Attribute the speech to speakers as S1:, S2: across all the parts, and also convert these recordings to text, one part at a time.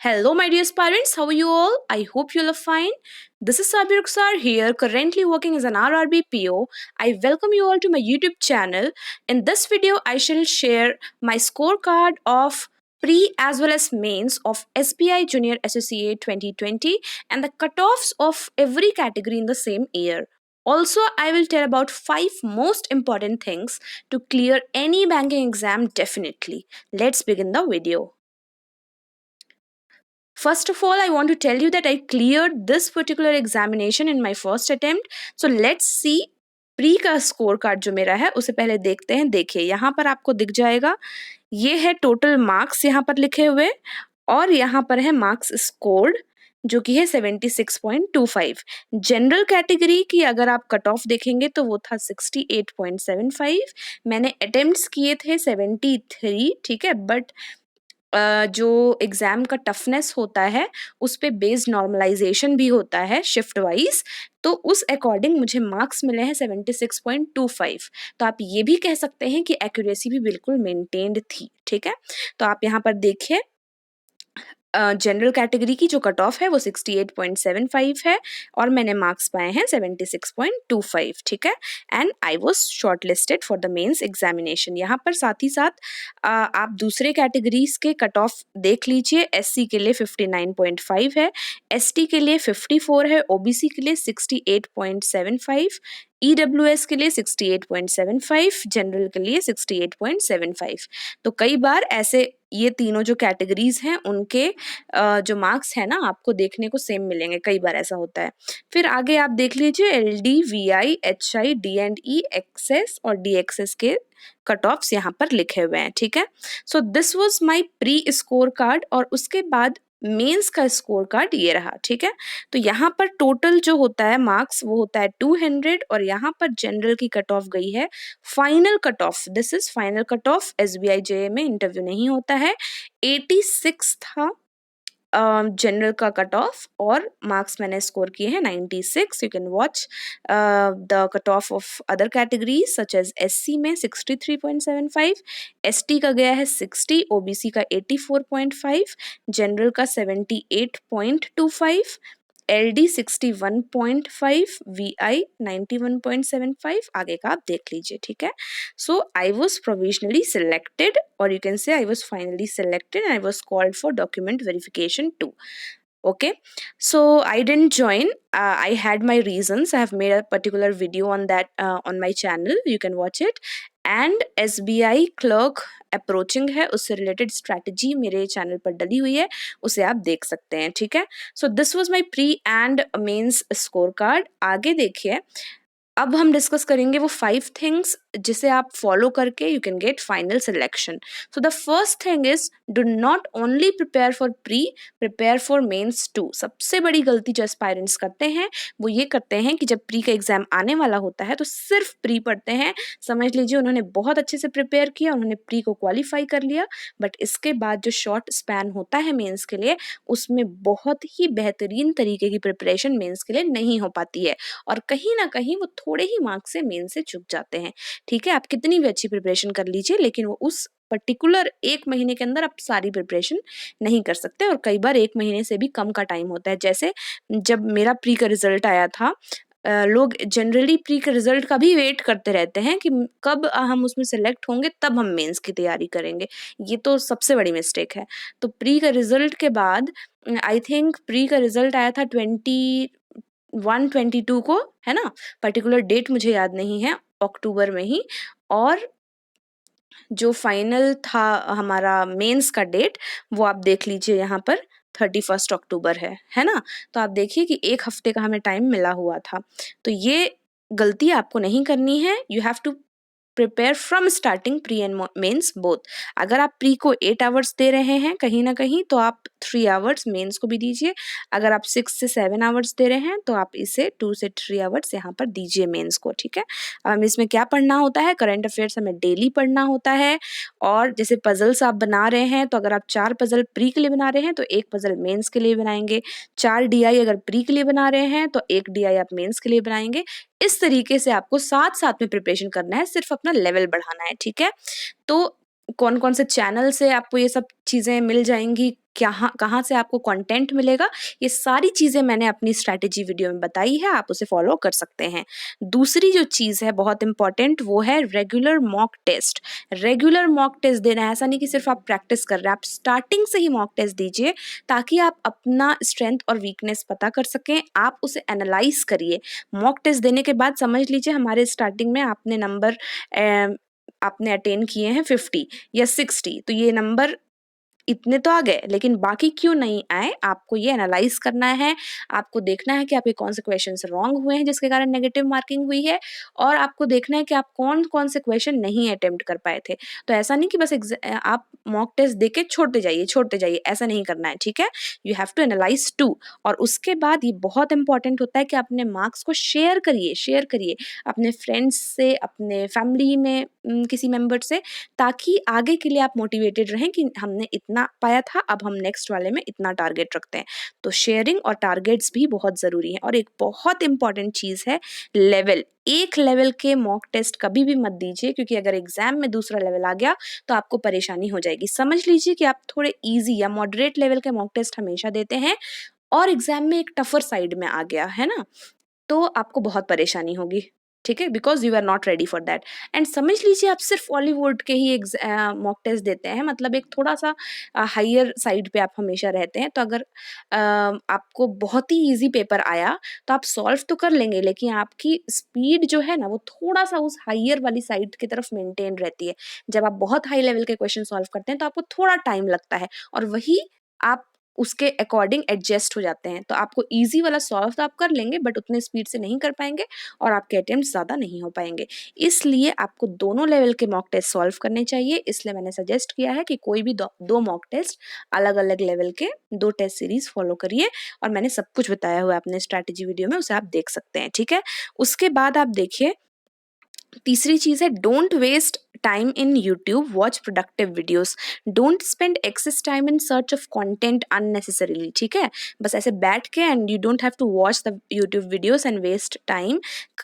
S1: Hello, my dear parents. How are you all? I hope you all are fine. This is Sabir Rukhsar here, currently working as an RRB PO. I welcome you all to my YouTube channel. In this video, I shall share my scorecard of pre as well as mains of SBI Junior Associate 2020 and the cutoffs of every category in the same year. Also, I will tell about 5 most important things to clear any banking exam definitely. Let's begin the video. First of all, I want to tell you that I cleared this particular examination in my first attempt. So let's see pre का score card जो मेरा है उसे पहले देखते हैं। देखिए यहाँ पर आपको दिख जाएगा, ये है टोटल मार्क्स यहाँ पर लिखे हुए और यहाँ पर है मार्क्स स्कोर्ड जो कि है 76.25। जनरल कैटेगरी की अगर आप कट ऑफ देखेंगे तो वो था 68.75। मैंने अटेम्प्ट्स किए थे 73, ठीक है, बट जो एग्जाम का टफनेस होता है उस पे बेस्ड नॉर्मलाइजेशन भी होता है शिफ्ट वाइज, तो उस अकॉर्डिंग मुझे मार्क्स मिले हैं 76.25। तो आप ये भी कह सकते हैं कि एक्यूरेसी भी बिल्कुल मेंटेन्ड थी, ठीक है। तो आप यहाँ पर देखिए जनरल कैटेगरी की जो कट ऑफ है वो 68.75 है और मैंने मार्क्स पाए हैं 76.25, ठीक है। And I was shortlisted for the mains examination. यहाँ पर साथ ही साथ आप दूसरे कैटेगरीज के कट ऑफ देख लीजिए। एससी के लिए 59.5 है, एसटी के लिए 54 है, ओबीसी के लिए 68.75, ईडब्ल्यूएस के लिए 68.75, जनरल के लिए 68.75। तो कई बार ऐसे ये तीनों जो कैटेगरीज हैं उनके जो मार्क्स है ना आपको देखने को सेम मिलेंगे, कई बार ऐसा होता है। फिर आगे आप देख लीजिए एलडी, वीआई, एचआई, डी&ई, एक्सेस और डीएक्सेस के कट ऑफ्स यहाँ पर लिखे हुए हैं, ठीक है। So this was my pre score card और उसके बाद मेंस का स्कोर कार्ड ये रहा, ठीक है। तो यहाँ पर टोटल जो होता है मार्क्स वो होता है 200 और यहाँ पर जनरल की कट ऑफ गई है final cut off, this is final cut off. SBI J में इंटरव्यू नहीं होता है, 86 था जनरल का कट ऑफ और मार्क्स मैंने स्कोर किए हैं 96। You can watch the cut off of other categories such as SC में 63.75, एसटी का गया है 60, ओबीसी का 84.5, जनरल का 78.25, एलडी 61.5, वीआई 91.75। आगे का आप देख लीजिए, ठीक है। So I was provisionally selected और you can say I was finally selected and I was called for document verification too. Okay, so I didn't join. I had my reasons. I have made a particular video on that on my channel. You can watch it. And SBI clerk approaching है, उससे related strategy मेरे channel पर डली हुई है, उसे आप देख सकते हैं, ठीक है। So this was my pre and mains score card. आगे देखिए, अब हम डिस्कस करेंगे वो 5 थिंग्स जिसे आप फॉलो करके you can get final selection. So the first thing is do not only prepare for pre, prepare for mains too. सबसे बड़ी गलती जो एस्पायरेंट्स करते हैं वो ये करते हैं कि जब प्री का एग्जाम आने वाला होता है तो सिर्फ प्री पढ़ते हैं। समझ लीजिए उन्होंने बहुत अच्छे से प्रिपेयर किया, उन्होंने प्री को क्वालिफाई कर लिया, बट इसके बाद जो शॉर्ट स्पैन होता है मेंस के लिए उसमें बहुत ही बेहतरीन तरीके की प्रिपरेशन मेंस के लिए नहीं हो पाती है और कहीं ना कहीं वो थोड़े ही मार्क्स से मेन से चुक जाते हैं, ठीक है। आप कितनी भी अच्छी प्रिपरेशन कर लीजिए लेकिन वो उस पर्टिकुलर 1 महीने के अंदर आप सारी प्रिपरेशन नहीं कर सकते और कई बार 1 महीने से भी कम का टाइम होता है। जैसे जब मेरा प्री का रिजल्ट आया था, लोग जनरली प्री के रिजल्ट का भी वेट करते रहते हैं कि कब हम उसमें सेलेक्ट होंगे तब हम मेंस की तैयारी करेंगे। ये तो सबसे बड़ी मिस्टेक है। तो प्री का रिजल्ट के बाद आई थिंक प्री का रिजल्ट आया था 21-22 को, है ना, पर्टिकुलर डेट मुझे याद नहीं है, अक्टूबर में ही। और जो फाइनल था हमारा मेंस का डेट वो आप देख लीजिए, यहाँ पर 31 अक्टूबर है ना। तो आप देखिए कि 1 हफ्ते का हमें टाइम मिला हुआ था। तो ये गलती आपको नहीं करनी है। You have to prepare from starting pre and mains both. अगर आप प्री को 8 आवर्स दे रहे हैं कहीं ना कहीं तो आप 3 आवर्स मेंस को भी दीजिए। अगर आप 6 से 7 आवर्स दे रहे हैं तो आप इसे 2 से 3 आवर्स यहाँ पर दीजिए मेंस को, ठीक है। अब हमें इसमें क्या पढ़ना होता है, करंट अफेयर्स हमें डेली पढ़ना होता है। और जैसे पजल्स आप बना रहे हैं तो अगर आप 4 पजल प्री के लिए बना रहे हैं तो 1 पजल मेंस के लिए बनाएंगे। 4 डीआई अगर प्री के लिए बना रहे हैं तो 1 डीआई आप मेंस के लिए बनाएंगे। इस तरीके से आपको साथ साथ में प्रिपरेशन करना है, सिर्फ अपना लेवल बढ़ाना है, ठीक है। तो कौन कौन से चैनल से आपको ये सब चीज़ें मिल जाएंगी, कहाँ से आपको कंटेंट मिलेगा, ये सारी चीज़ें मैंने अपनी स्ट्रैटेजी वीडियो में बताई है, आप उसे फॉलो कर सकते हैं। दूसरी जो चीज़ है बहुत इंपॉर्टेंट, वो है regular mock test. Regular mock test देना है, ऐसा नहीं कि सिर्फ आप प्रैक्टिस कर रहे हैं, आप स्टार्टिंग से ही मॉक टेस्ट दीजिए ताकि आप अपना स्ट्रेंथ और वीकनेस पता कर सकें, आप उसे एनालाइज करिए। मॉक टेस्ट देने के बाद समझ लीजिए हमारे स्टार्टिंग में आपने नंबर आपने अटेन किए हैं 50 या 60, तो ये नंबर इतने तो आ गए, लेकिन बाकी क्यों नहीं आए, आपको ये एनालाइज करना है। आपको देखना है कि आपके कौन से क्वेश्चंस रॉन्ग हुए हैं जिसके कारण नेगेटिव मार्किंग हुई है, और आपको देखना है कि आप कौन कौन से क्वेश्चन नहीं अटेम्प्ट कर पाए थे। तो ऐसा नहीं कि बस आप मॉक टेस्ट देके छोड़ते जाइए, ऐसा नहीं करना है, ठीक है। You have to analyse too. और उसके बाद ये बहुत इंपॉर्टेंट होता है कि अपने मार्क्स को शेयर करिए अपने फ्रेंड्स से, अपने फैमिली में किसी मेंबर से, ताकि आगे के लिए आप मोटिवेटेड रहें कि हमने इतना पाया था, अब हम नेक्स्ट वाले में इतना टारगेट रखते हैं। तो शेयरिंग और टारगेट्स भी बहुत ज़रूरी हैं। और एक बहुत इंपॉर्टेंट चीज़ है लेवल। एक लेवल के मॉक टेस्ट कभी भी मत दीजिए, क्योंकि अगर एग्जाम में दूसरा लेवल आ गया तो आपको परेशानी हो जाएगी। समझ लीजिए कि आप थोड़े ईजी या मॉडरेट लेवल के मॉक टेस्ट हमेशा देते हैं, और एग्जाम में एक टफर साइड में आ गया है ना, तो आपको बहुत परेशानी होगी, ठीक है, because you are not ready for that. And समझ लीजिए आप सिर्फ बॉलीवुड के ही मॉक टेस्ट देते हैं, मतलब एक थोड़ा सा हायर साइड पे आप हमेशा रहते हैं। तो अगर आपको बहुत ही इजी पेपर आया तो आप सॉल्व तो कर लेंगे, लेकिन आपकी स्पीड जो है ना वो थोड़ा सा उस हायर वाली साइड की तरफ मेंटेन रहती है। जब आप बहुत हाई लेवल के क्वेश्चन सॉल्व करते हैं तो आपको थोड़ा टाइम लगता है, और वही आप उसके अकॉर्डिंग एडजस्ट हो जाते हैं। तो आपको ईज़ी वाला सॉल्व तो आप कर लेंगे, बट उतने स्पीड से नहीं कर पाएँगे, और आपके अटेम्प्ट्स ज़्यादा नहीं हो पाएँगे। इसलिए आपको दोनों लेवल के मॉक टेस्ट सॉल्व करने चाहिए। इसलिए मैंने सजेस्ट किया है कि कोई भी 2 मॉक टेस्ट अलग-अलग लेवल के 2 टेस्ट सीरीज़ फॉलो करिए, और मैंने सब कुछ बताया हुआ है अपने स्ट्रैटेजी वीडियो में, उसे आप देख सकते हैं, ठीक है? उसके बाद आप देखिए, तीसरी चीज़ है, don't waste time in YouTube, watch productive videos. Don't spend excess time in search of content unnecessarily, ठीक है। बस ऐसे बैठ के and you don't have to watch the YouTube videos and waste time.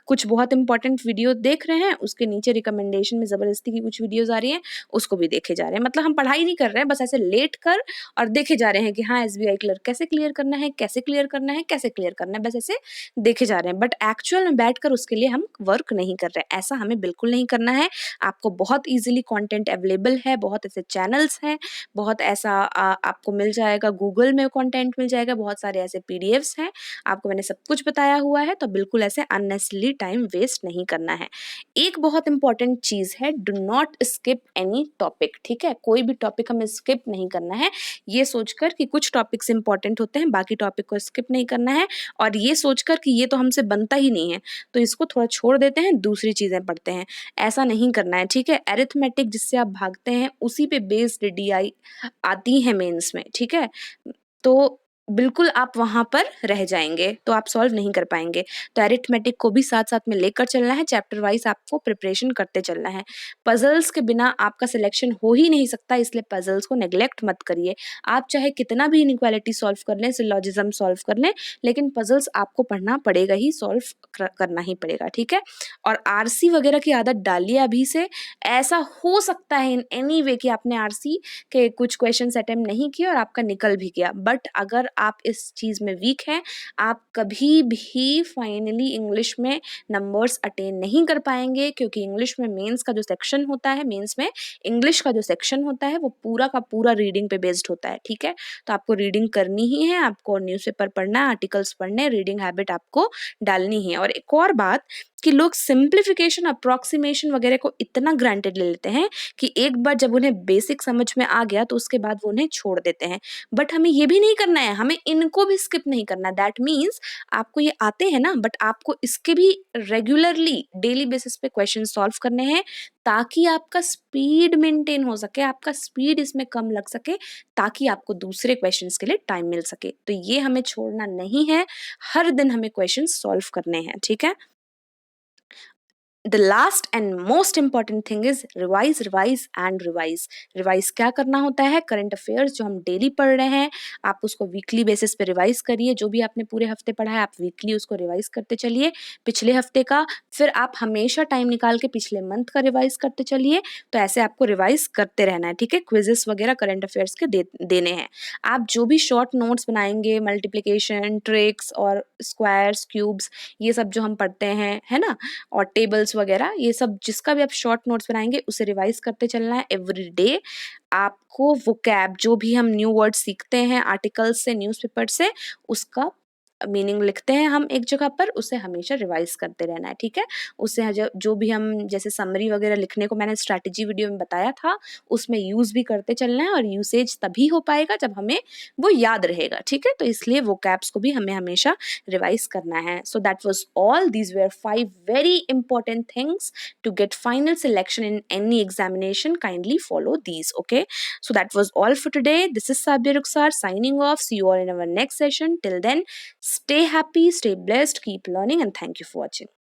S1: कुछ बहुत इंपॉर्टेंट वीडियो देख रहे हैं, उसके नीचे रिकमेंडेशन में ज़बरदस्ती की कुछ वीडियोज आ रही हैं, उसको भी देखे जा रहे हैं। मतलब हम पढ़ाई नहीं कर रहे हैं, बस ऐसे लेट कर और देखे जा रहे हैं कि हाँ SBI क्लियर कैसे क्लियर करना है, कैसे क्लियर करना है, कैसे क्लियर करना है, बस ऐसे देखे जा रहे हैं। बट एक्चुअल में बैठकर उसके लिए हम वर्क नहीं कर रहे हैं, ऐसा हमें बिल्कुल नहीं करना है। आपको बहुत ईज़िली कंटेंट अवेलेबल है, बहुत ऐसे चैनल्स हैं, बहुत ऐसा आपको मिल जाएगा, गूगल में कंटेंट मिल जाएगा, बहुत सारे ऐसे पीडीएफ्स हैं, आपको मैंने सब कुछ बताया हुआ है। तो बिल्कुल ऐसे अननेसेसरी टाइम वेस्ट नहीं करना है। एक बहुत इंपॉर्टेंट चीज़ है, do not skip any topic, ठीक है। कोई भी टॉपिक हमें स्किप नहीं करना है, ये सोचकर कि कुछ टॉपिक्स इंपॉर्टेंट होते हैं, बाकी टॉपिक को स्किप नहीं करना है, और ये सोचकर कि ये तो हमसे बनता ही नहीं है तो इसको थोड़ा छोड़ देते हैं, दूसरी चीज़ें पढ़ते हैं, ऐसा नहीं करना है, ठीक है। अरिथमेटिक जिससे आप भागते हैं उसी पे बेस्ड डीआई आती है मेंस में, ठीक है। तो बिल्कुल आप वहाँ पर रह जाएँगे, तो आप सॉल्व नहीं कर पाएँगे। तो अरिथमेटिक को भी साथ-साथ में लेकर चलना है, चैप्टर वाइज़ आपको प्रिपरेशन करते चलना है। पज़ल्स के बिना आपका सिलेक्शन हो ही नहीं सकता, इसलिए पज़ल्स को नेग्लेक्ट मत करिए। आप चाहे कितना भी इनइक्वालिटी सॉल्व कर लें, सिलॉजिज़्म सॉल्व कर लें, लेकिन पज़ल्स आपको पढ़ना पड़ेगा ही, सॉल्व करना ही पड़ेगा, ठीक है। और आरसी वगैरह की आदत डालिए अभी से। ऐसा हो सकता है इन एनी वे कि आपने आरसी के कुछ क्वेश्चंस अटेम्प्ट नहीं किए और आपका निकल भी गया, बट अगर आप इस चीज़ में वीक हैं, आप कभी भी फाइनली इंग्लिश में नंबर्स अटेन नहीं कर पाएंगे, क्योंकि इंग्लिश में मेंस का जो सेक्शन होता है, मेंस में इंग्लिश का जो सेक्शन होता है वो पूरा का पूरा रीडिंग पे बेस्ड होता है, ठीक है। तो आपको रीडिंग करनी ही है, आपको न्यूज़पेपर पढ़ना है, आर्टिकल्स पढ़ने, रीडिंग हैबिट आपको डालनी है। और एक और बात कि लोग सिंप्लीफिकेशन, अप्रॉक्सीमेशन वगैरह को इतना ग्रांटेड ले लेते हैं कि एक बार जब उन्हें बेसिक समझ में आ गया तो उसके बाद वो उन्हें छोड़ देते हैं। बट हमें ये भी नहीं करना है, हमें इनको भी स्किप नहीं करना। दैट मीन्स आपको ये आते हैं ना, बट आपको इसके भी रेगुलरली डेली बेसिस पे क्वेश्चन सॉल्व करने हैं, ताकि आपका स्पीड मेंटेन हो सके, आपका स्पीड इसमें कम लग सके, ताकि आपको दूसरे क्वेश्चंस के लिए टाइम मिल सके। तो ये हमें छोड़ना नहीं है, हर दिन हमें क्वेश्चन सॉल्व करने हैं, ठीक है। The last and most important thing is revise revise and revise. Revise क्या करना होता है? करंट अफेयर्स जो हम डेली पढ़ रहे हैं आप उसको वीकली बेसिस पे रिवाइज करिए। जो भी आपने पूरे हफ्ते पढ़ा है आप वीकली उसको रिवाइज करते चलिए, पिछले हफ्ते का। फिर आप हमेशा टाइम निकाल के पिछले मंथ का रिवाइज करते चलिए। तो ऐसे आपको रिवाइज करते रहना है, ठीक है। क्विजेस वगैरह करंट अफेयर्स के देने हैं। आप जो भी शॉर्ट नोट्स बनाएंगे, मल्टीप्लिकेशन, ट्रिक्स और स्क्वायर्स, क्यूब्स, ये सब जो हम पढ़ते हैं, है ना, और टेबल्स वगैरह, ये सब जिसका भी आप शॉर्ट नोट्स बनाएंगे उसे रिवाइज करते चलना है एवरी डे। आपको वोकैब, जो भी हम न्यू वर्ड सीखते हैं आर्टिकल्स से, न्यूज़पेपर से, उसका मीनिंग लिखते हैं हम एक जगह पर, उसे हमेशा रिवाइज करते रहना है, ठीक है। उससे जो भी हम जैसे समरी वगैरह लिखने को मैंने स्ट्रैटेजी वीडियो में बताया था, उसमें यूज़ भी करते चलना है। और यूसेज तभी हो पाएगा जब हमें वो याद रहेगा, ठीक है। तो इसलिए वो कैप्स को भी हमें हमेशा रिवाइज करना है। So that was all. These were 5 very important things to get final selection in any examination. Kindly follow these, okay? So that was all for today. This is Sabia Rukhsar signing off. See you all in our next session. Till then, stay happy, stay blessed, keep learning, and thank you for watching.